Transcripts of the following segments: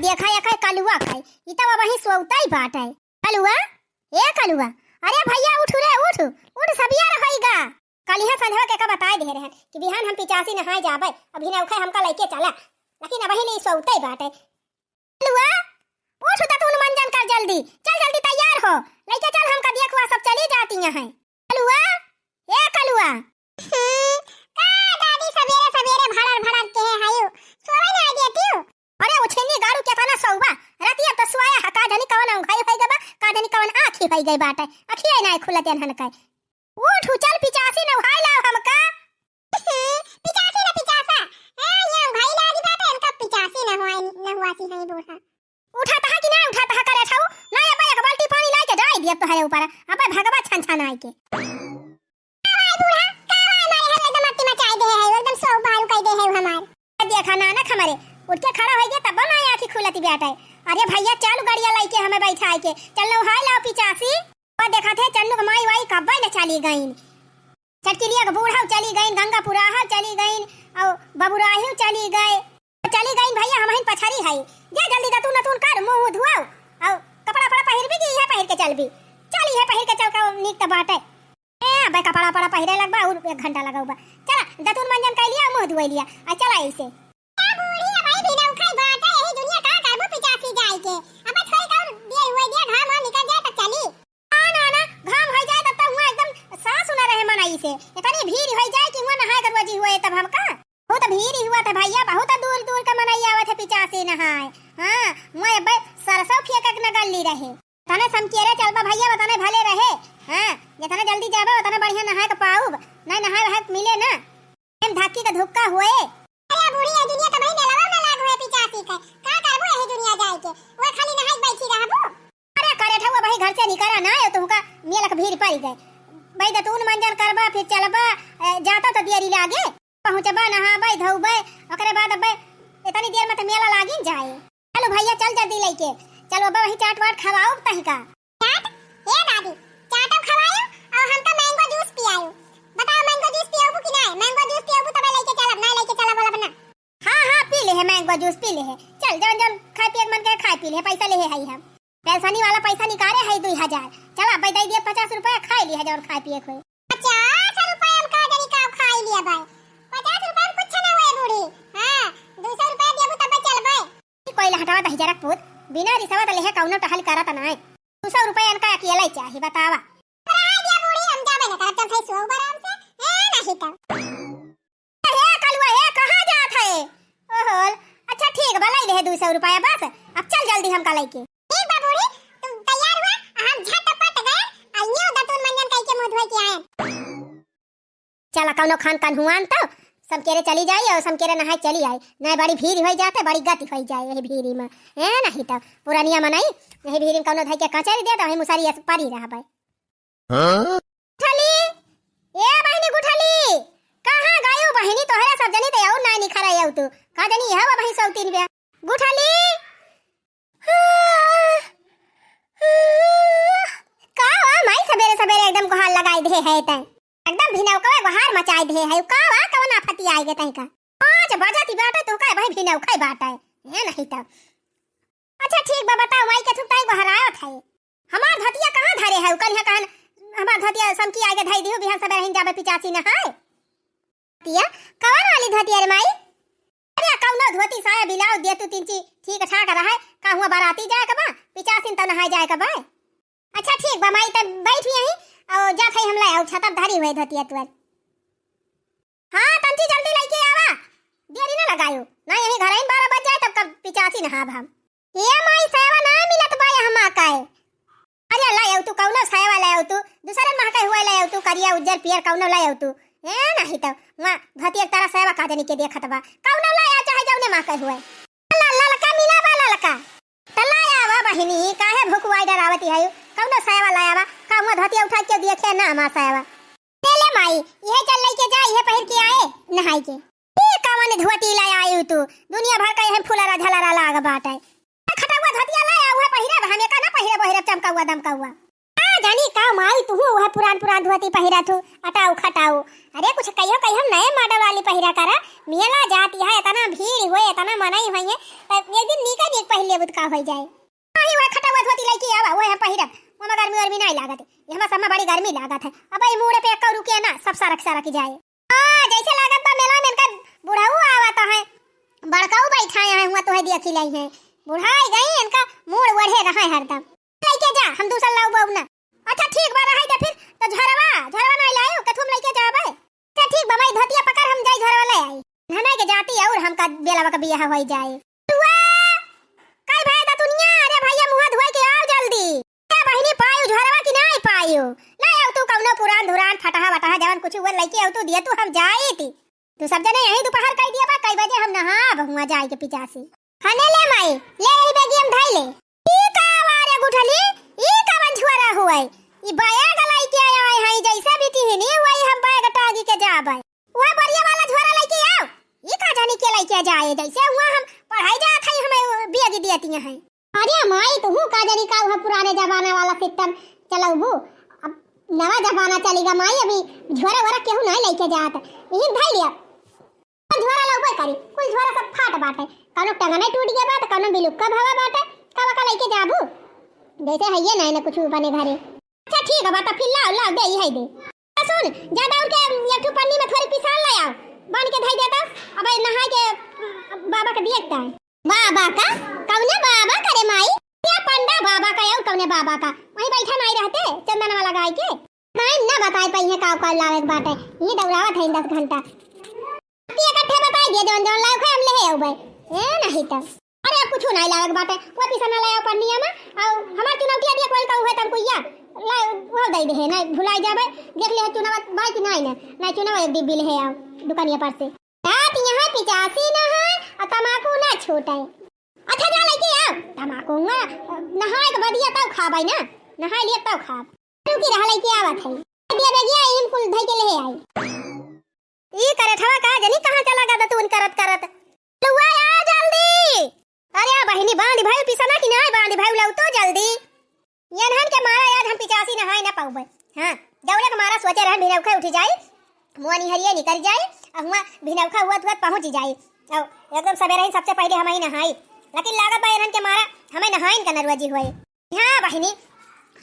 देखा या कहे कलुआ खाए ई तो वही सोवता ही बात है। कलुआ ए कलुआ, अरे भैया उठ रे उठ उठ सबिया रहेगा। कलिहा संधवा के का बताए दे रहे हैं कि बिहान हम 85 नहाए जाबे, अभी नौखे हमका लेके चला, लेकिन वही नहीं सोवता ही बात है। कलुआ उठ त तू मंजन कर जल्दी, चल जल्दी तैयार हो, लेके चल हमका देखवा सब चली जाती हैं। कलुआ ए कलुआ का दादी सवेरे सवेरे भड़र भड़र के हायो सोवे ना देती हो। अरे उछनी गारू के तना सौबा रातिया तो सोया हका धनी कवन अंगाई होई गबा, का धनी कवन आंखी होई गई बाटे, अखिया ना खुलत हन काय। उठ चल 85 न उहाई लाओ हमका। 85 न 50 ये उहाई लागी बाटे, इनका 85 न होई न हुआसी है बूढ़ा। उठाता है कि ना उठाता है करे छाऊ ना, ये एक बाल्टी पानी लाके डाल दिया तो है ऊपर, अब भगवा छन छन आई के भाई बूढ़ा का भाई मारे हल एकदम मट्टी मचाई दे है, एकदम सौ बाल कह दे है हमार। देखा ना ना हमारे उठ के खड़ा हो गया तब ना आंखी खुलती बेटा। अरे भैया चल गाड़िया लेके हमें बैठाए के चल लो हाय लाओ 85। और देखा थे चन्नू के माई वाई कब्बे न चली गईन, चटकिलिया के बूढ़ा चली गईन, गंगापुराहा चली गईन और बबुराही चली गए, चली गईन भैया हम ही पछारी है। जा जल्दी दतू नतून कर मुंह धुआओ और कपड़ा पड़ा पहिर भी की है, पहिर के चल भी चल ये पहिर के चल का नीक त बाटे। ए अबे कपड़ा पड़ा पहिरे लगबा और 1 घंटा लगाऊबा, चला दतून मंजन कर लिया मुंह धुआ लिया आ चला ऐसे। क्या बूढ़ी है भाई बिना उखाई बात है, यही दुनिया का करबो 85 जाए के, अब थोड़ी का दिए हुए दिया घाम हम निकल जाए तब चली। ना ना घाम हो जाए तब तो हुआ एकदम सांस न रहे मनाई से, इतनी भीड़ हो जाए कि हुआ नहाए करवा जी हुए तब हमका बहुत भीड़ ही हुआ था भैया, बहुत दूर दूर का मनाई आवत है 85 नहाए। हां मैं अब सरसों फेंक के न गल्ली रहे तने समकेरे चलबा भैया, बताने भले रहे। हां जितना जल्दी जाबा उतना बढ़िया नहाए के पाऊब, नहीं नहाए वहां मिले ना एम धक्की का धुक्का हुए। अरे बूढ़ी है दुनिया का भाई मेलावा में लाग हुए 85 का का करबो यही दुनिया जाए के, वो खाली नहाई बैठी रहबो। अरे करे ठवा भाई घर से निकला ना है तुमका मेला के भीड़ पड़ गए भाई, दतून मंजन करबा फिर चलबा जाता तो देरी लागे, पहुंचबा नहाबे धोबे ओकरे बाद अबे इतनी देर में तो मेला लागिन जाए। चलो भैया चल जल्दी लेके चलो, अब वही चाट वाट खवाओ तही का चाट। ए दादी चाट खवायो और हम तो मैंगो जूस पियायो, बताओ मैंगो जूस पियाबू कि नहीं? मैंगो जूस पियाबू तब लेके चलब, ना लेके चलब बोला बना। हां पी ले है मैंगो जूस पी ले है, चल जन जन खाए पिए मन के खाए पी ले, पैसा ले है हम पेंशनी वाला पैसा निकाले है 2000, चला भाई दे दिए 50 रुपया खाई ली है और खाए पिए कोई 50 रुपया हम का जनी का खाई लिया भाई, 50 रुपया में कुछ ना हुए बूढ़ी। हां 200 रुपया देबू तब चलबे, कोई हटावा दही जरा पूत बिना रिसवा त लेहे कौनो टहल करत ना, 200 रुपया इनका अकेला ही चाहिए बतावा। आ दिया बूढ़ी हम जाबे ना करत थे सो आराम से ए नहीं त हे कलवा हे कहां जात है? ओहो अच्छा ठीक भलाई ले 200 रुपया बस, अब चल जल्दी हम का लेके। ठीक बा बूढ़ी तुम तैयार हुआ, हम झटपट गए आइयो दतून मंजन कह के मुंह धोए के आए। चला कौनो खान कान हुआन तो सब केरे चली जाए और सब केरे नहाए चली आए, नहीं बड़ी भीड़ हो जाते बड़ी गति हो जाए यही भीड़ में है नहीं तो पुरानिया मनाई यही भीड़ में कौनो धाई के कचरी दे तो वही मुसारी पारी रहा भाई। गुठली ए बहनी गुठली कहां गयो बहनी, तोहरा सब जनी तो और ना निखरा आउ तू का जनी है वही सब 3 बे गुठली का माई सवेरे सवेरे एकदम गोहार लगाई दे है त एकदम भिनव का गोहार मचाई दे है का वा कवन आफती आई गे तई का 5 बजती बाटे तो का भाई भिनव खाई बाटे है नहीं त। अच्छा ठीक बा बताओ माई के थुकताई गोहार आयो थे हमार धतिया कहां धरे है, कल है कहन हमार धतिया समकी आगे धाई दियो बिहान सबे रहिन जाबे 85 नहाए। धतिया कवन वाली धतिया रे माई? अरे कौनो धोती साया बिलाओ दे तू 3 चीज ठीक ठाक रहा का हुआ बाराती जाए का बा 85 त नहाए जाए का बा। अच्छा ठीक बा माई त बैठ यहीं और जा थे हमला और छतप धारी हुए धतिया तुअर। हां तंची जल्दी लेके आवा, देरी ना लगायो ना यही घर आइन 12 बज जाए तब कब 85 नहाब हम। ये माई सावा ना मिलत बा हमा काए, अरे लायो तू कौनो सावा लायो तू दूसरे महका हुआ लायो तू करिया उज्जर पियर कौनो लायो तू ए नहीं तो वा धतिया तारा सावा का जनी के देखत बा कौनो लाया चाहे जौने महका हुआ ला लका मिला बा लका तलाया वा बहिनी काहे भुकवाई डरावती है कौनो सावा लाया बा काहुआ धतिया उठा के देखे ना मा सावा ले माई ये चल लेके जा ये पहिर के आए नहाई के ये कावन धोती लाया आयु तू दुनिया भर का ये फुलारा झलारा लाग बाटे खटावा धतिया लाया हुआ पहिरे हमें का ना पहिरे बहिरे चमका हुआ दमका हुआ आ जानी का माई तू वह पुरान पुरान धोती पहिरा थू अटाऊ खटाऊ। अरे कुछ कहियो कहियो नए मॉडल वाली पहिरा करा। मेला जाती है इतना भीड़ होए इतना मनाई होई है त एक दिन निका एक पहले बुत का हो जाए। आई वह खटाऊ धोती लईकी आवा वो है पहिरा ममा गर्मी और भी नहीं लागत है हमरा सब में बड़ी गर्मी लागत है। अब ई मुड़े पे का रुके ना सब सरक सरक जाए। हां जैसे लागत बा मेला में इनका बुढ़ाऊ आवत है बड़काऊ बैठाए हैं हुआ तो है देखी लाई है बुढ़ाई गई इनका मूड बढ़े रहा है हरदम। लेके जा हम दूसरा लाऊ बाऊ ना। अच्छा ठीक बा रहा है फिर तो झरवा नहीं लायो कथुम लेके जाबे। अच्छा ठीक बा भाई धोतिया पकड़ हम जाई झरवा ले आई नहाने के जाती और हमका बेलावा का बियाह होई जाए। तुआ काई भाई दा दुनिया अरे भैया मुंह धोए के आओ जल्दी। क्या बहिनी पायो झरवा की नहीं पायो ले आओ तू कौनो पुरान धुरान फटाहा वटाहा जवन कुछ वो लेके आओ तू दिया तू हम जाई थी तू सब जने यही दोपहर कह दिया बा कई बजे हम नहा बहुआ जाए के पिचासी खाने ले माई ले ही बेगी हम धाई ले। ई का वारे गुठली ई का बंझुआरा हुई ई बाया गलाई के आया है हई जैसा बीती है नी वही हम बाया गटागी के जाबे वो बढ़िया वाला झोरा लेके आओ। ई का जानी के लेके जाए जैसे हुआ हम पढ़ाई जात है हमें बेगी देती है। अरे माई तू का जानी का वो पुराने जमाना वाला सिस्टम चलाऊ अब नवा जमाना चलेगा माई अभी झोरा वरा केहू नहीं लेके जात यही धाई लिया झोरा लउबे करी कुल झोरा सब फाट बाटे कौनो टंगना टूट गया बात कौनो बिलुक्का भावा बाटे कावा का लेके जाबू जैसे है ये नहीं ना कुछ बने घरे। अच्छा ठीक है बात फिर लाओ लाओ दे ही है दे सुन ज्यादा उनके एक ठो पन्नी में थोड़ी पिसान ले आओ बन के धाई देता अब नहा के बाबा का देखता है। बाबा का कौने बाबा करे माई क्या पंडा बाबा का और कौने बाबा का वहीं बैठा नहीं रहते चंदन वाला गाय के टाइम ना बताए पई है का लावे बाटे ये दौड़ावत है 10 घंटा इकट्ठे बताई दिए जवन जवन लाओ हम ले आऊ भाई ए नहीं त अरे कुछ नहीं लावे बाटे वो पिसना ले आओ पन्निया में और हमार चुनौती दिया कोई कहू है तुम कोइया ला वो दे दे नहीं भुलाई जाबे देख ले चुनाव बाई की नहीं ना चुनाव एक डिब्बी ले आओ दुकानिया पर से रात यहां 85 ना है और तमाकू ना छूटे। अच्छा जा लेके आओ तमाकू ना नहाए के बदिया तब खाबै ना नहाए लिए तब खा रुकी रह लेके आवत है दिया बेगिया इन कुल धई के ले आई। ई करे थवा का जनी कहां चला गया तू करत करत लुआ आ जल्दी। अरे बहिनी बांधी भाई पिसना की नहीं बांधी भाई लाऊ तो जल्दी यनहन के मारा याद हम 85 नहाए ना पाऊबे। हां जौले के मारा सोचे रहन भिनौखा उठी जाई मुआनी हरिये निकल जाई और हुआ भिनौखा हुआ तुरंत पहुंच जाई और एकदम सवेरे ही सबसे पहले हम ही नहाई लेकिन लागत बा यनहन के मारा हमें नहाइन का नरवजी होए। हां बहिनी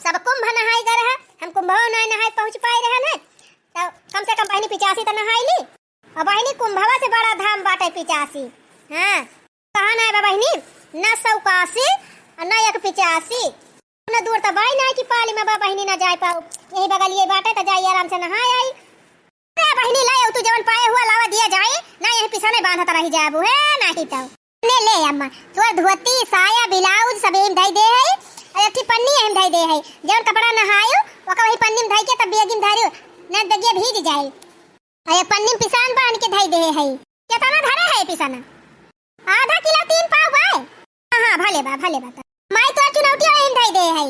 सब कुंभ नहाई कर रहा हम कुंभवा नहीं नहाए पहुंच पाए रहन है तो कम से कम बहिनी 85 तो नहाई ली और बहिनी कुंभवा से बड़ा धाम बाटे 85। हां कहां ना है बहिनी ना 181 और ना 185 ना दूर तो बाई ना की पाली में बहिनी ना जाए पाओ यही बगल ये बाटे तो जाई आराम से नहाए आई। अरे बहिनी लाओ तू जवन पाए हुआ लावा दिया जाए ना यही पिछाने बांधत रही जाबू है नहीं तो ले ले अम्मा तोर धोती साया ब्लाउज सब एम धई दे है और एक पन्नी एम धई दे है जवन कपड़ा नहायो ओका वही पन्नी में धई के तब बेगिन धारियो ना दगिया भीज जाए और एक पन्नी में पिसान बांध के धई दे है कितना धरे है पिसाना आधा किलो 3 पाव बाय। हां भले बा माई तो चुनौती एम धई दे है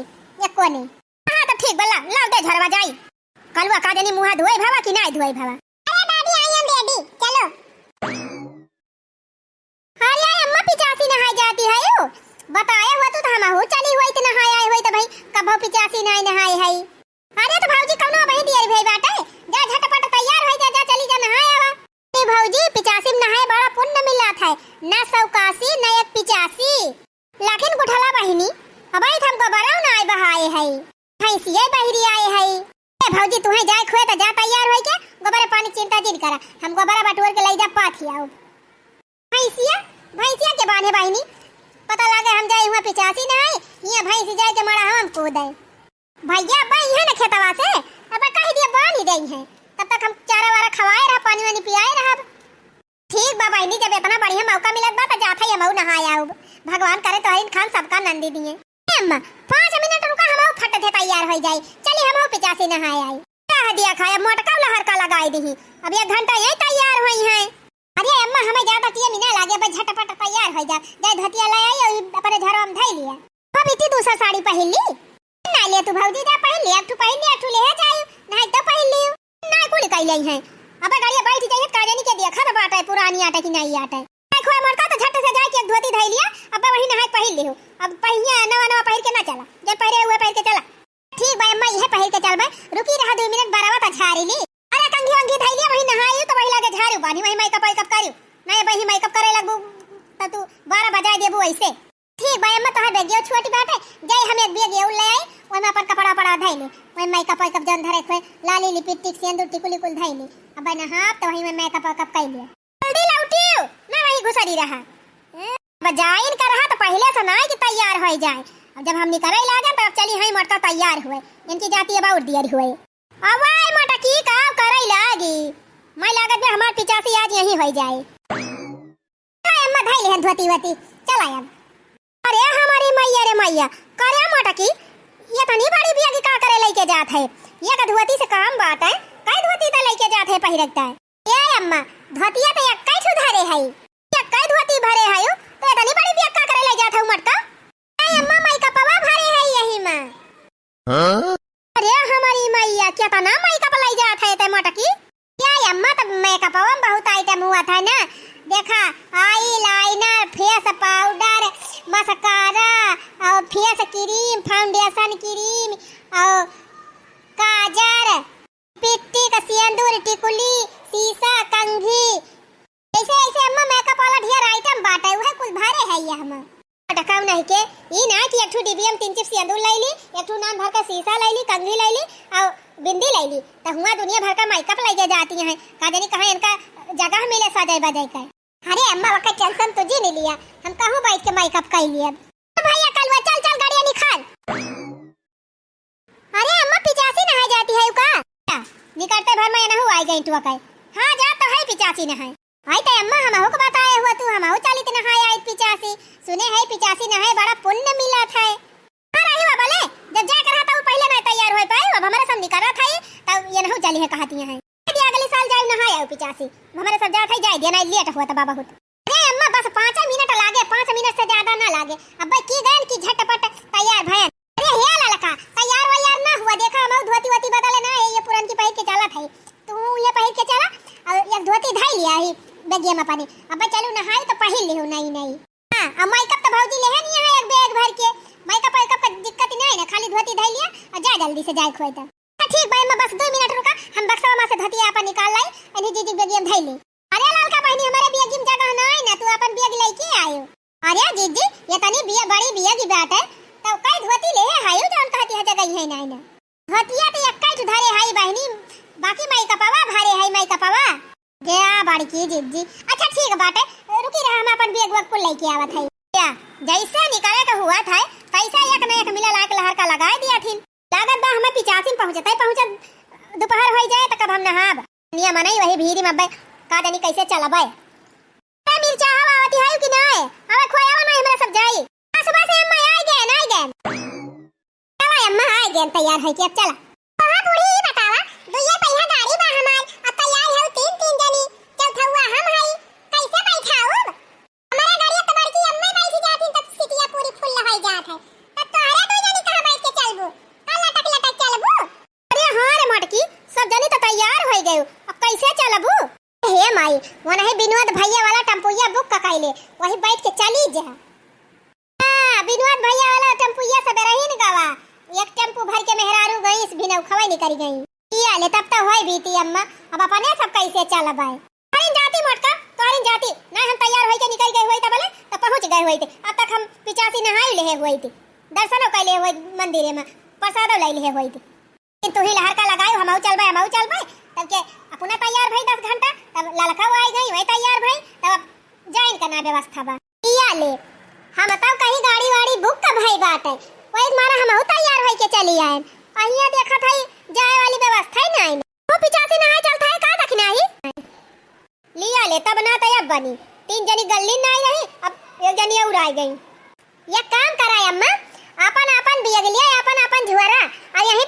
एक कोने। हां तो ठीक बला लाओ दे झरवा जाई कलवा का जनी मुंह धोए भावा कि नहीं धोए भावा। अरे दादी आई एम रेडी चलो। अरे अम्मा 85 नहाई जाती है यो बताया हुआ तो हम हो चली हुई तो नहाई आई हुई तो भाई कब 85 नहीं नहाई है। अरे तो भौजी कौनो बही दियर भाई बाटे जा झटपट तैयार हो जा चली जा नहाए आवा। ए भौजी 85 नहाए बड़ा पुण्य मिलत है ना 181 ना 185 लाखिन गुठला बहिनी अबई हमको बराव ना आई बहाए है भैंसिया बहिरी आए है। ए भौजी तू है जाए खोए तो जा तैयार होई के गोबरे पानी चिंता जिन करा हम गोबरा बटोर के ले जा पाथी आओ भैंसिया के बांधे बहिनी पता लगे हम जाए हुआ 85 ना है ये भैंसी जाए के मारा हम कूद भैया भाई है ना खेतवा से अब कह दिए बांध ही गई है तब तक हम चारा वारा खवाए रहा पानी वानी पियाए रहा। ठीक बा बहिनी जब इतना बढ़िया मौका मिलत बा तो जात है हम नहाए आओ भगवान करे तो इन खान सबका नंदी दिए। अम्मा 5 मिनट रुका हम फट थे तैयार हो जाए चली हम 85 नहाए आई कह दिया खाया मोटका लहर का लगाई दी अब 1 घंटा यही तैयार हुई है। अरे अम्मा हमें ज्यादा किए मिना लागे बस झटपट तैयार हो जा जाए धतिया ले आई और अपने झरवा में धई लिया अब इतनी दूसरा साड़ी पहन ली ना ले तू भौजी जा पहन लिया तू पहन लिया तू ले जाए नहीं तो पहन लियो ना कुल कह लई है अब गाड़िया बैठ जाइए काजनी के देखा ना बाटा पुरानी आटा की नहीं आटा है खोए मरता तो झट से जाके एक धोती धई लिया अब वही नहाए पहन लियो अब पहिया नवा नवा पहन के ना चला जब पहरे हुए पहन के चला ठीक भाई अम्मा यह पहिर के चल भाई, रुकी रहा 2 मिनट बराबर त झाड़ी ली। अरे कंघी वंघी धइलिया वही नहाई तो वही लागे झाड़ू बानी वही मेकअप करियो नहीं वही मेकअप करे लगबू त तू 12 बजा देबू ऐसे। ठीक भाई अम्मा तोहर बेगियो छोटी बात है, जाई हम एक बेग ले आई ओय में अपन कपड़ा पड़ा धइले ओय मेकअप जन धरे खोए लाली लिपस्टिक सिंदूर टिकुली कुल धइले अब नहा तो वही में मेकअप कइले जल्दी लौटियो ना वही घुसरी रहा बजाइन कर रहा तो पहले से ना कि तैयार हो जाए। अब जब हम निकले लागे तब चली हई मटका तैयार हुए इनकी जाती है बहुत देर हुए अब आई मटकी का करे लागी मैं लागत में हमार 85 आज यही हो जाए। अम्मा धइले हैं धोती वती चल आया। अरे हमारी मैया रे मैया करे मटकी ये तनी बड़ी बिया की का करे लेके जात है ये का धोती से काम बात है कई धोती त लेके जात है पहिरकता है ए अम्मा धोतिया तो एक कई सुधारे है एक कई धोती भरे है तो तनी बड़ी बिया का करे ले जात है मटका ए अम्मा माई का पवा भरे है यही में। हां अरे हमारी मैया क्या तना माई का ले जात है ते मटकी क्या अम्मा तब मेकअप में बहुत आइटम हुआ था ना देखा eye liner face powder mascara और फेस क्रीम फाउंडेशन क्रीम और काजल पिट्टी का सिंदूर टिकुली शीशा कंघी ऐसे ऐसे अम्मा मेकअप वाला ढेर आइटम बाटे वह कुछ भरे है ये हम टकाव नहीं के ई ना कि एक ठो डिबियम 3 चिप सिंदूर ले ली एक ठो नाम भर का शीशा ले ली कंघी ले ली और बिंदी ले ली तो हुआ दुनिया भर का मेकअप लेके जाती हैं का जानी कहां इनका जगह मिले सजाई बजाई का। अरे अम्मा वक्त टेंशन तुझे नहीं लिया हम कहूं बैठ के मेकअप कर लिए भैया कलवा चल चल गाड़ियां निकाल। अरे अम्मा 85 नहा जाती है का निकलते भर में ना हुआ आई गई तू का हां जा तो है 85 नहाए आई तो अम्मा हमहु को बताए हुआ तू हमहु चलित नहाए आई 85 सुने है 85 नहाए बड़ा पुण्य मिला था। हां रही बाबा ले जब जा कर था वो पहले ना तैयार हो पाए अब हमारे सब निकल रहा था तब ये नहीं चली है कहती है अगले साल जाए नहाए आई 85 हमारे सब जात है जाए देना लेट हुआ था बाबा होत। अरे अम्मा बस 5 मिनट लागे 5 मिनट से ज्यादा ना लागे अब की गए की झटपट तैयार भयन। अरे हे ललका तैयार वैयार ना हुआ देखा हम धोती वोती बदले ना ये पुरान की पहिर के चला था तू ये पहिर के चला और एक धोती धाई लिया ही बेगिया में पानी अब चलू नहाई तो पहिर ले नहीं नहीं हां अब मेकअप तो भौजी ले है नहीं है एक बैग भर के मेकअप का दिक्कत नहीं है ना खाली धोती धाई लिया और जा जल्दी से जाए खोए तो ठीक भाई मैं बस 2 मिनट रुका हम बक्सा में से धोती अपन निकाल लाई अनि जीजी बेगिया धाई ले। अरे ललका बहनी हमारे बेगिया जगह ना है ना तू अपन बेग लेके आयो। अरे जीजी ये तनी बिया बड़ी बिया की बात है तो कई धोती ले आयो जौन कहती है जगह है ना ना धोतिया तो एक कई धरे है बहनी बाकी मेकअपवा भरे है मेकअपवा गया बाड़ी की जीजी। अच्छा ठीक बात है रुकी रहा हम अपन बेग वक को लेके आवत है क्या जैसे निकले का हुआ था पैसा एक ना एक मिला लाख लहर का लगा दिया थी लागत बा हमें 85 पहुंचता पहुंच दोपहर हो जाए तो कब हम नहाब नियम नहीं वही भीरी में का जानी कैसे चलबे मिर्चा हवा आती है कि नहीं हमें खोयावा नहीं हमरा सब जाई सुबह से अम्मा आ गए चला अम्मा आ गए तैयार है कि अब चला हां बूढ़ी बतावा दुइया पहिया गाड़ी बा हमार अब तैयार है 3 जनी चल हुआ हम है कैसे बैठाओ हमारा गाड़ी तो बड़की अम्मा बैठी जाती तब सीटियां पूरी फुल हो जात है तब तोहरा 2 जनी कहां बैठ के चलबू लटक चलबू। अरे हां रे मटकी सब जनी तो तैयार हो गए अब कैसे चलबू हे माई वो नहीं विनोद भैया वाला टेम्पुया बुक का कैले वही बैठ के चली जा। हां विनोद भैया वाला टेम्पुया सब रही न गवा एक टेम्पू भर के मेहरारू गई इस बिना खवाई निकल गई ये ले तब तो होई बीती अम्मा अब अपने सब कैसे चलबे अरे जाती मटका तोरी जाती ना हम तैयार होई के निकल गए होई त बोले तो पहुंच गए होई थे अब तक हम 85 नहाई ले होई थे दर्शन कैले होई मंदिर में प्रसाद ले ले होई थी कि तू ही लहर का लगायो हमहु चलबे तब के अपना तैयार भई 10 घंटा तब ललका आई गई वही तैयार भई तब जाइन का ना व्यवस्था बा किया ले हम तब कहीं गाड़ी वाड़ी बुक का भई बात है वही मारा हमहु तैयार होई के चली आए अहिया देखा था जाए वाली व्यवस्था ही नहीं वो 85 नहाए चलता है का देखना ही लिया ले तब ना तैयार बनी 3 जनी गल्ली नहीं रही अब एक जनी और आ गई ये काम कराए अम्मा अपन अपन बियग लिया अपन झुआरा और यही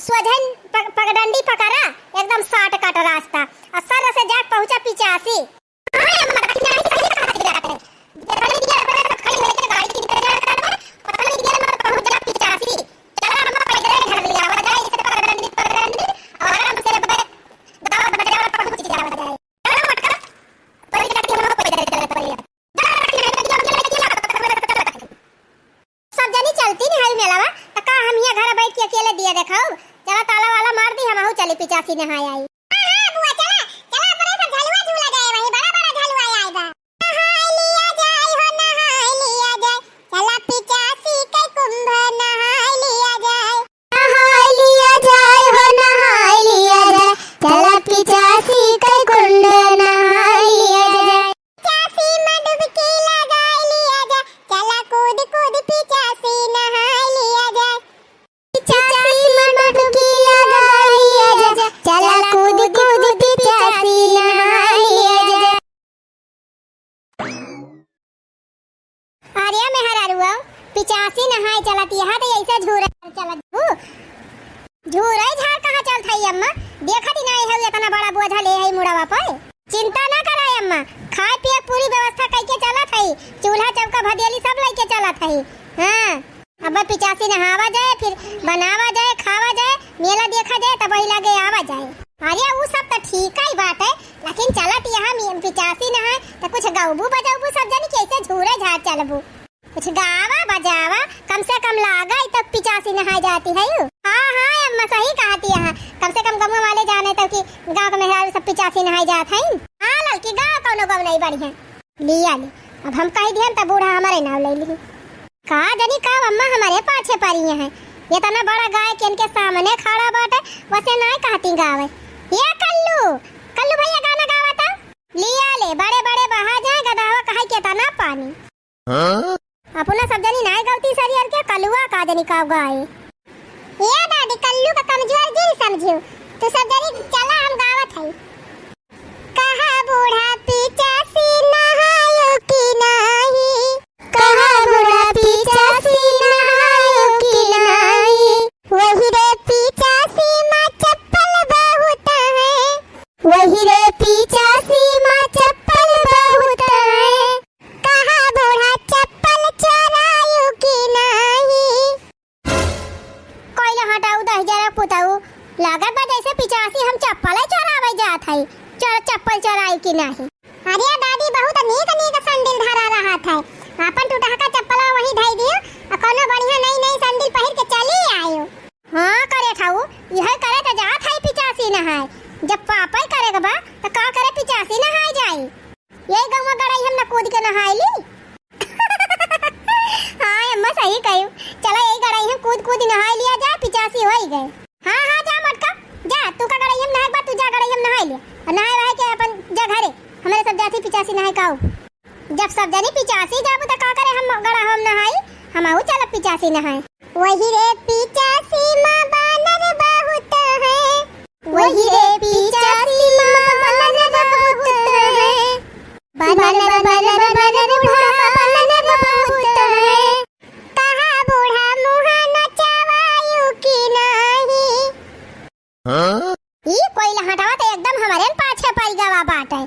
स्वधन पगडंडी पकड़ा एकदम 60 कट रास्ता और सर से जा पहुंचा 85 सब जनी चलती नहीं है मेला तो का हम यहाँ घर बैठ के अकेले पिचासी नहाय आई। हां बुआ चला चला अपने सब झलुआ झूला जाए वही बड़ा बड़ा झलुआ आएगा। नहाय लिया जाए हो नहाय लिया जाए चला पिचासी के कुंभ नहाय लिया जाए। नहाय लिया जाए हो नहाय लिया जाए चला पिचासी के कुंड नहाय लिया जाए। पिचासी में डुबकी लगाए लिया जाए चला कूद कूद पिचासी नहाय लिया जाए। पिचासी में डुबकी लगाए लिया जाए चला कूद कूद पिचासी नहाय लिया जाए। अरे मेहरारुआ पिचासी नहाय चलत यहाँ तो ऐसा झूरा चलत झूरा झाड़ कहाँ चलत है अम्मा देखत ही नहीं है इतना बड़ा बोझा ले है मुड़वा पर। चिंता ना कराए अम्मा खाए पिए पूरी व्यवस्था करके चलत है चूल्हा चौका भदेली सब लेके चलत है। हां अब पिचासी नहावा जाए फिर बनावा जाए खावा जाए मेला देखा जाए तब वही लगे आवा जाए। अरे वो सब तो ठीक ही बात है लेकिन चलत यहाँ पिचासी नहाए तो कुछ गाऊबू बजाऊबू सब जानी कैसे झूरे झाड़ चलबू कुछ गावा बजावा कम से कम लागा तब पिचासी नहाई जाती है। हाँ हाँ अम्मा सही कहती है कम से कम गाँव वाले जाने तक कि गाँव के मेहरारू सब पिचासी नहाई जात है। हाँ लड़की गाँव कौनो गाँव नहीं बढ़िया लिया ले अब हम कही दिहन तब बूढ़ा हमारे नाम ले ली का जानी का अम्मा हमारे पाछे पड़ी है ये तना बड़ा गाय के इनके सामने खड़ा बाटे वैसे नहीं कहती गावे। ये कल्लू कल्लू भैया गाना गावता लिया ले बड़े बड़े बहा जाए गदावा कहे के तना पानी। अपना सब जनी नहीं गलती सरियर के कलुआ का जनी का गाए। ये दादी कल्लू का कमजोर दिल समझियो तो सब जनी चला हम गावत है। कहा बूढ़ा पिचासी नहायो की नाही कहा बूढ़ा पिचासी नहायो की नाही वही रे पिचासी मां चप्पल बहुत है वही रे पिचासी मां चप्पल बहुत है कहा बूढ़ा चप्पल चोरायो की नाही। कोई हटाऊ 10,000 पुताऊ लागत बा जैसे पिचासी हम चप्पल चोरावे जात है चप्पल चोराई की नहीं। अरे दादी बहुत नीक नीक सैंडल धरा रहा था अपन टूटा का चप्पल वही ढाई दियो और कोनो बढ़िया नई नई सैंडल पहिर के चली आयो। हां करे ठाऊ यह करे त जात है पिचासी नहाय जब पापा ही करेगा बा तो का करे पिचासी नहाय जाई यही गांव में गड़ाई हम न कूद के नहाय ली। हां अम्मा सही कहियो चला यही गड़ाई हम कूद कूद नहाय लिया जा पिचासी होई गए। हां हां जा मटका जा तू का गड़ाई हम नहाय बा तू जा गड़ाई हम नहाय ले और नहाय वाय के अपन जा घरे हमारे सब जाती पिचासी नहाय काऊ जब सब जनी पिचासी जाबू त का करे हम गड़ा हम नहाई हमहू चल पिचासी नहाय। वही रे पिचासी मां बानर बहुत है वही रे पिचासी मां बानर बहुत है बानर बानर बानर बूढ़ा बानर बहुत है कहा बूढ़ा मुहा नचावायु की नहीं। ई कोई हटावा तो एकदम हमारे पाछे पड़ गवा बात है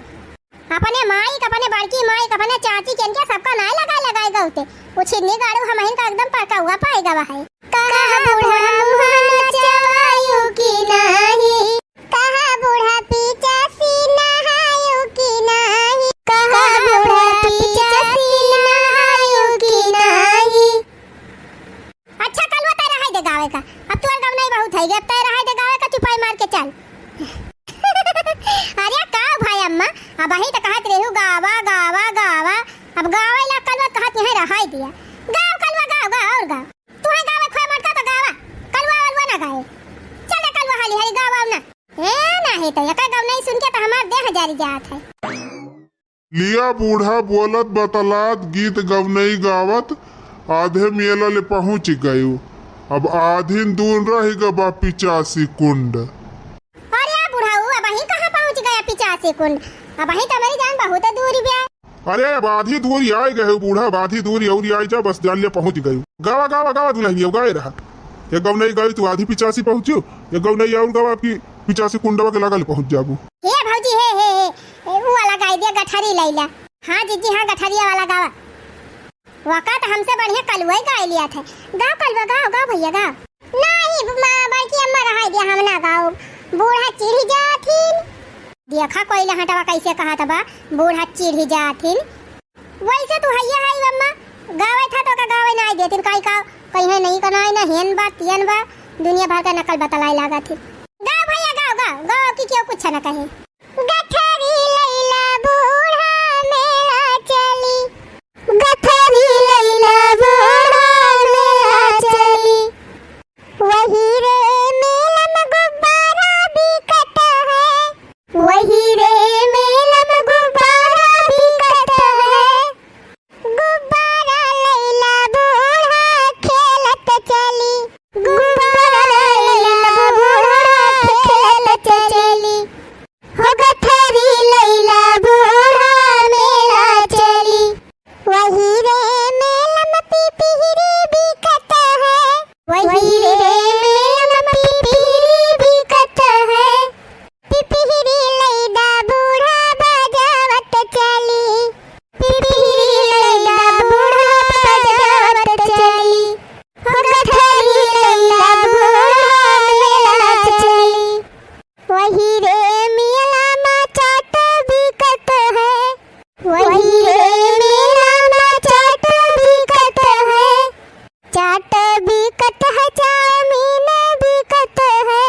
अपने माई अपने बड़की माई अपने चाची के इनके सबका नाय लगाए गौते वो छिन्नी गाड़ू हम इनका एकदम पका हुआ पाएगा वह है। कहा बूढ़ा मुहा नचावायु की नहीं कहा बूढ़ा पिचासी नहायो की नहीं कहा बूढ़ा पिचासी नहायो की नहीं। अच्छा कल वो तेरा है दे गावे का अब तू गाँव नहीं बहुत है अब तेरा है दे गावे का चुपाई मार के चल। अरे का भाई अम्मा अब ही तो कहत रहू गावा गावा गावा अब गावा ला कलवा कहत यहीं रहाई दिया गाव कलवा गाव गाव और गाव तू है गावे खोए मटका तो गावा कलवा वालवा ना गाए चल कलवा हाली हाली गावा ना ए नहीं तो यका गाव नहीं सुन के तो हमार देह जारी जात है। लिया बूढ़ा बोलत बतलात गीत गवनई गावत आधे मेला ले पहुंच गयो अब आधीन दूर रह गबा पिचासी कुंड। पिचासी कुंड अब ही तुम्हारी जान बहुत दूरी पे। अरे अब आधी दूरी आए गए बूढ़ा आधी दूरी और आई जा बस जान ले पहुंच गई गावा गावा गावा तू नहीं गाए रहा ये गव नहीं गई तू आधी पिचासी पहुंचो ये गव नहीं और गावा की पिचासी कुंडवा के लगल पहुंच जाबू। हे भौजी हे वो वाला गाय दिया गठरी लैला। हां जीजी हां गठरिया वाला गावा वक़्त हमसे बढ़िया कलवा गाय लिया था गाव कलवा गाव गाव भैया गाव नहीं बड़की अम्मा रहा दिया हम ना गाव बूढ़ा चिढ़ जाथिन देखा कोई हटावा कैसे कहा था बा बूढ़ा चिढ़ जाथिन वैसे तू हैया है अम्मा गावे था तो का गावे नहीं देतिन काई का कहीं नहीं कनाई ना हेन बा तियन बा दुनिया भर का नकल बतलाई लगा थी गाव भैया गाव गाव गाव कैसा न कहे। गठरी लैला बूढ़ा मेला चली, गठरी लैला बूढ़ा मेला चली, वही रे मेला में गुब्बारा बिकत है, वही रे मेला में गुब्बारा बिकत है, गुब्बारा लैला बूढ़ा खेलत चली, गुब्बारा लैला बूढ़ा खेलत चली, हो गठरी लैला बूढ़ा मेला चली, वही रे मेला में पिपहिरी बिकत है, वही रे मेला में पिपहिरी बिकत है, पिपहिरी लैला बूढ़ा बजावत चली, पिपहिरी लैला बूढ़ा बजावत चली, हो गठरी लैला बूढ़ा मेला चली, वही रे मेला में चाट बिकत है, वही रे मेला में चाट बिकत है, चाट बिकत है, चाउमीन बिकत है,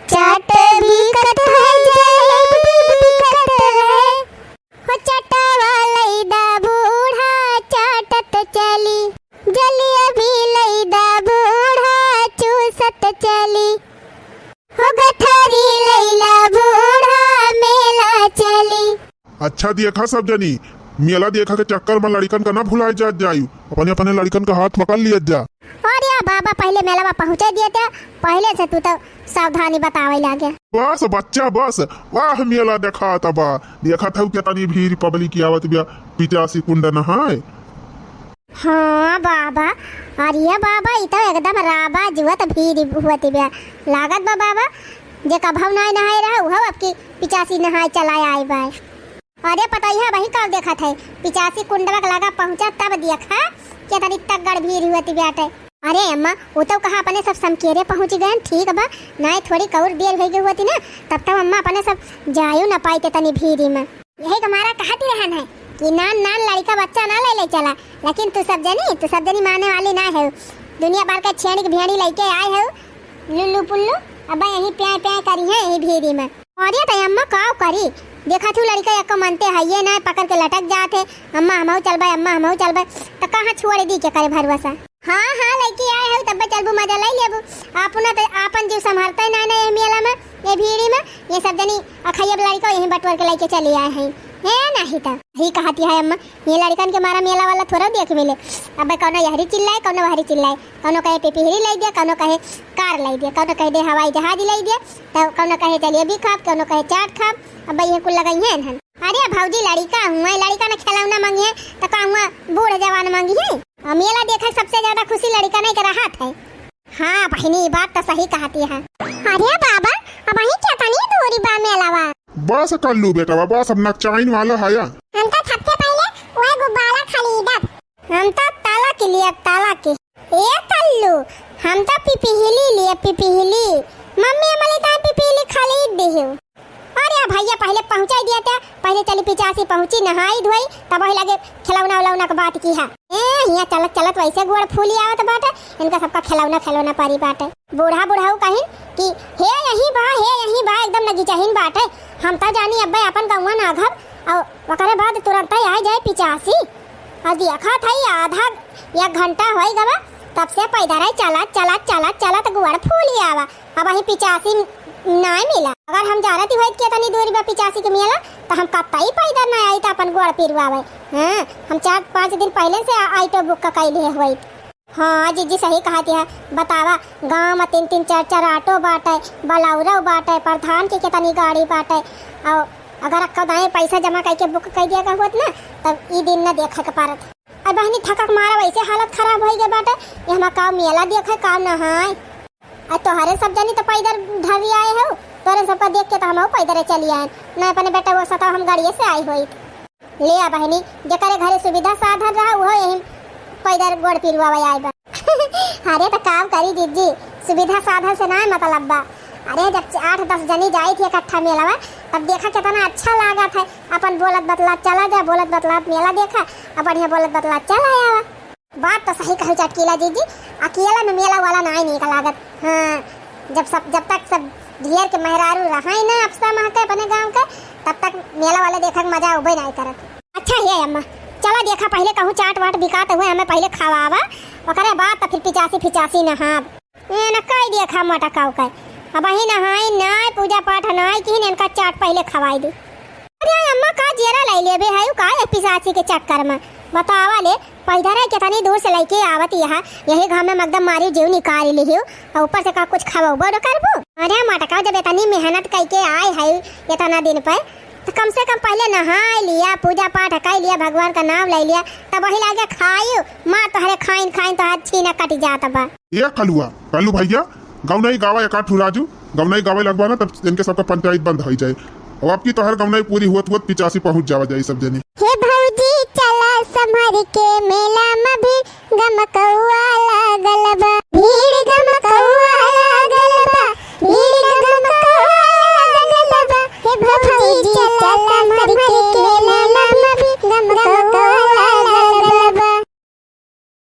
चाट बिकत है, जलेबी बिकत है, हो चटवा लैदा बूढ़ा चाटत चली, जलेबी लैदा बूढ़ा चूसत चली, हो गठरी लैला बूढ़ा मेला चली। अच्छा देखा सब जनी, मेला देखा के चक्कर में लड़कन का ना भुलाए जायु, अपने अपने लड़कन का हाथ पकड़ लिया जा। और या बाबा पहले मेला में पहुंचा दिए थे, पहले से तू तो सावधानी बतावे लागे। बस बच्चा बस, वाह मेला देखा था बा, देखा था कितनी भीड़ पब्लिक आवत बिया, 85 कुंड नहाए। हाँ बाबा, अरे बाबा इ तो एकदम राबा जुवत भीड़ हुआ बिया, लागत बा बाबा जे कभव नहीं नहाए रहा उहो अब की 85 नहाए चलाए आए बा। अरे पता ही है वही कब देखा थे 85 कुंडवा के लगा पहुंचा तब देखा क्या तनी तगड़ भीड़ हुआ बियाटे। अरे अम्मा वो तो कहा अपने सब समकेरे पहुंच गए, ठीक बा नहीं थोड़ी कौर देर हो गई हुई ना, तब तक अम्मा अपने सब जायू न पाई तनी भीड़ में। यही हमारा कहती रहन है कि नान नान लड़का बच्चा ना ले चला, लेकिन तू सब जनी माने वाली ना है, दुनिया भर का छेड़ी की भेड़ी लेके आए हो लुल्लू पुल्लू, अब यही प्यार प्यार करी है यही भीड़ी में। और ये तो अम्मा का करी, देखा तू लड़का एक मनते है ये ना पकड़ के लटक जाते, अम्मा हमहू चल भाई, अम्मा हमहू चल भाई, तो कहाँ छोड़ दी के करे भरवसा। हाँ हाँ लड़की आए हो तब चलबू मजा ले लेबू, आपना तो आपन जीव संभालते ना ये मेला में ये भीड़ी में, ये सब जनी अखैब लड़का यही बटवर के लेके चले आए हैं है नहीं था ही कहती है अम्मा, ये लड़कन के मारा मेला वाला थोड़ा देख मिले। अब कौनो यहरी चिल्लाए, कौनो वहरी चिल्लाए, कौनो कहे पिपहिरी ले दिया, कौनो कहे कार ले दिया, कौनो कहे दे हवाई जहाज ले दिया, तो कौनो कहे जलेबी खाब, कौनो कहे चाट खाब, अब ये कुल लगाई है न। अरे भौजी लड़का हुआ, लड़का ने खिलौना मांगी है तो का हुआ बूढ़ जवान मांगी है, मेला देखा सबसे ज्यादा खुशी लड़का नहीं कर रहा है। हाँ बहनी बात तो सही कहती है। अरे बाबा अब वही क्या तनी दूरी बा मेलावा, बस कर लू बेटा बस, अब नकचाइन वाला है या हम तो सबसे पहले वह गुब्बारा खरीदब, हम तो ताला के लिए ताला के ए कल्लू, हम तो पिपहिली लिए पिपहिली, मम्मी हमारी तो पिपहिली खरीद दी हो। अरे भैया पहले पहुंचा दिया था, पहले चली 85 पहुंची नहाई धोई तब वही लगे खिलौना उलौना का बात की है। यहाँ चलत चलत वैसे गोड़ फूली आवत बाटे, इनका सबका खिलौना पारी बाटे। बूढ़ा बुढ़ाऊ कहिन कि हे यही बा एकदम नगी चाहिन बाटे, हम तो जानी अब्बे अपन गौवा ना घर और ओकरे बाद तुरंत ही आ जाए 85 और देखा था आधा 1 घंटा हो गवा तब से पैदल चलत गुड़ फूली आवा, अब वही 85 नहीं मिला। अगर हम जा रही थी के तनी दूरी में 85 के मिला तो हम कतई पैदल नहीं आई तो अपन गोड़ पिरवावे। हाँ हम 4-5 दिन पहले से ऑटो बुक का कैले हुई। हाँ जीजी सही कहती है, बतावा गांव में 3-3 4-4 ऑटो बाटे, बलौरा बाटे, प्रधान की तनी गाड़ी बाटे, और अगर कदाई पैसा जमा करके बुक कर दिया होत ना तब ई दिन न देखे के पारत। अब बहनी थकक मारा वैसे हालत खराब हो गए बाटे, ये हम का मेला देखे का नहाए, और तोहरे सब जनी तो पैदल ढरी आए हो, तोरे सबका देख के तो हम पैदल चली आए न, अपने बेटा वो सता हम गाड़िए से आई हुई ले आ बहनी, जकरे घरे सुविधा साधन रहा वो यही पैदल गोड़ पिरवावे आए बा। अरे तो काम करी जीजी, सुविधा साधन से ना मतलब बा। अरे जब 8-10 जनी जाई थी इकट्ठा मेला में तब देखा कितना अच्छा लगा था, अपन बोलत बतला चला जा, बोलत बतला मेला देखा, अब बढ़िया बोलत बतला चला आया। बात तो सही कहू चटकीला जीजी, अकेला में मेला वाला नहीं निकल लागत। हाँ जब तक सब ढेर के मेहरारू रहा ही ना अफसा मह के अपने गांव के, तब तक मेला वाले देखा के मजा उबे नहीं करत। अच्छा ये अम्मा चला देखा पहले कहूँ चाट वाट बिकात हुए हमें पहले खावावा, ओकरे बाद तो फिर पिचासी नहाब। ए न कई देखा मटकाऊ का अब ही नहाई नाय पूजा पाठ नाय कि इनका चाट पहले खवाई दी। अरे अम्मा का जेरा लाई लेबे है का पिचासी के चक्कर में बतावा ले पैदा रह कितनी दूर से लेके आवत यहाँ यही घर में मकदम मारी जीव निकाल ली हो और ऊपर से का कुछ खवाबो न करबो। अरे मटका जब इतनी मेहनत करके आए है इतना दिन पर तो कम से कम पहले नहा लिया पूजा पाठ कर लिया भगवान का नाम ले लिया तब वही लागे खायू माँ तोहरे खाइन खाइन तो छीना कट जाता बा। ये कलू भैया गौनई गावा एक आठ राजू गौनई गावे लगवा ना तब इनके सबका पंचायत बंद हो जाए और आपकी तो हर गौनई पूरी हुआ 85 पहुंच जावा जाए सब जने। हे भौजी चला संभर के मेला में भी गमकौआ लागल